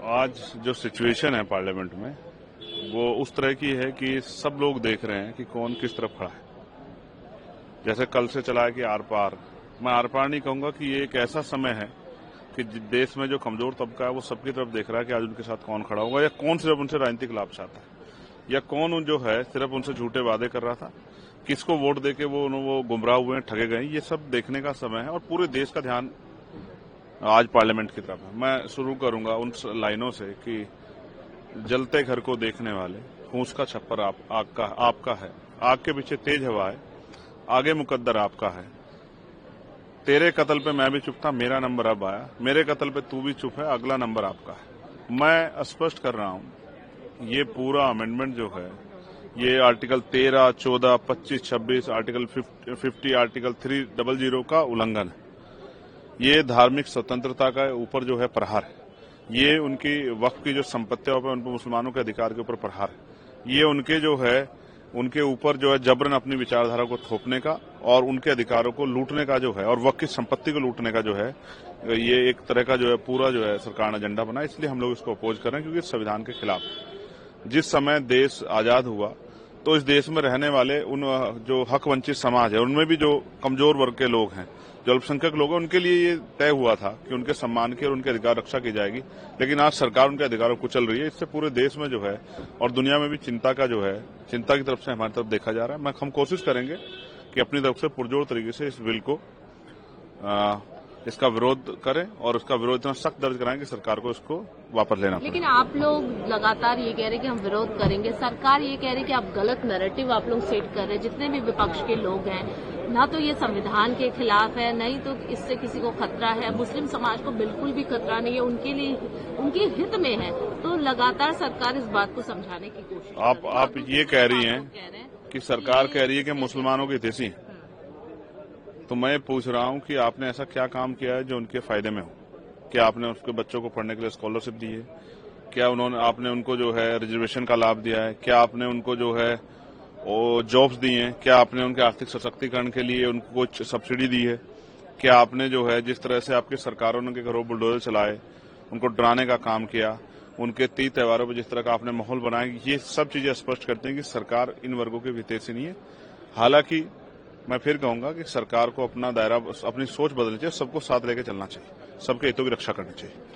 आज जो सिचुएशन है पार्लियामेंट में वो उस तरह की है कि सब लोग देख रहे हैं कि कौन किस तरफ खड़ा है। जैसे कल से चला है कि आर पार, मैं आर पार नहीं कहूंगा कि ये एक ऐसा समय है कि देश में जो कमजोर तबका है वो सबकी तरफ देख रहा है कि आज उनके साथ कौन खड़ा होगा, या कौन सिर्फ उनसे राजनीतिक लाभ चाहता है, या कौन उन जो है सिर्फ उनसे झूठे वादे कर रहा था, किसको वोट देके वो गुमराह हुए हैं, ठगे गए। ये सब देखने का समय है और पूरे देश का ध्यान आज पार्लियामेंट की तरफ है। मैं शुरू करूंगा उन लाइनों से कि जलते घर को देखने वाले, फूस का छप्पर आपका है, आग के पीछे तेज हवा है, आगे मुकद्दर आपका है। तेरे कत्ल पे मैं भी चुप था, मेरा नंबर अब आया, मेरे कत्ल पे तू भी चुप है, अगला नंबर आपका है। मैं स्पष्ट कर रहा हूं, ये पूरा अमेंडमेंट जो है ये आर्टिकल 13, 14, 25, 26, आर्टिकल 50, आर्टिकल 300 का उल्लंघन है। ये धार्मिक स्वतंत्रता का ऊपर जो है प्रहार है। ये उनकी वक्फ की जो संपत्तियों पर, उन पर मुसलमानों के अधिकार के ऊपर प्रहार है। ये उनके जो है उनके ऊपर जो है जबरन अपनी विचारधारा को थोपने का और उनके अधिकारों को लूटने का जो है और वक्फ की संपत्ति को लूटने का जो है, ये एक तरह का जो है पूरा जो है सरकार ने एजेंडा बना। इसलिए हम लोग इसको अपोज कर रहे हैं क्योंकि संविधान के खिलाफ है। जिस समय देश आजाद हुआ तो इस देश में रहने वाले उन जो हक वंचित समाज है, उनमें भी जो कमजोर वर्ग के लोग हैं, जो अल्पसंख्यक लोग हैं, उनके लिए ये तय हुआ था कि उनके सम्मान की और उनके अधिकार रक्षा की जाएगी। लेकिन आज सरकार उनके अधिकारों को कुचल रही है। इससे पूरे देश में जो है और दुनिया में भी चिंता की तरफ से हमारी तरफ देखा जा रहा है। हम कोशिश करेंगे कि अपनी तरफ से पुरजोर तरीके से इस बिल को इसका विरोध करें और उसका विरोध इतना सख्त दर्ज कराएं कि सरकार को इसको वापस लेना पड़े। लेकिन आप लोग लगातार ये कह रहे हैं कि हम विरोध करेंगे, सरकार ये कह रही है कि आप गलत नैरेटिव आप लोग सेट कर रहे हैं। जितने भी विपक्ष के लोग हैं, ना तो ये संविधान के खिलाफ है, नहीं तो इससे किसी को खतरा है, मुस्लिम समाज को बिल्कुल भी खतरा नहीं है, उनके लिए उनके हित में है। तो लगातार सरकार इस बात को समझाने की कोशिश आप ये कह रही हैं कि सरकार कह रही है कि मुसलमानों की हितैषी, तो मैं पूछ रहा हूं कि आपने ऐसा क्या काम किया है जो उनके फायदे में हो? क्या आपने उसके बच्चों को पढ़ने के लिए स्कॉलरशिप दी है? क्या आपने उनको जो है रिजर्वेशन का लाभ दिया है? क्या आपने उनको जो है वो जॉब्स दी हैं? क्या आपने उनके आर्थिक सशक्तिकरण के लिए उनको कुछ सब्सिडी दी है? क्या आपने जो है जिस तरह से आपकी सरकारों ने के घरों बुलडोजर चलाए, उनको डराने का काम किया, उनके तीज त्योहारों पर जिस तरह का आपने माहौल बनाया, ये सब चीजें स्पष्ट करती हैं कि सरकार इन वर्गों के हितैषी नहीं है। हालांकि मैं फिर कहूंगा कि सरकार को अपना दायरा, अपनी सोच बदलनी चाहिए, सबको साथ लेकर चलना चाहिए, सबके हितों की रक्षा करनी चाहिए।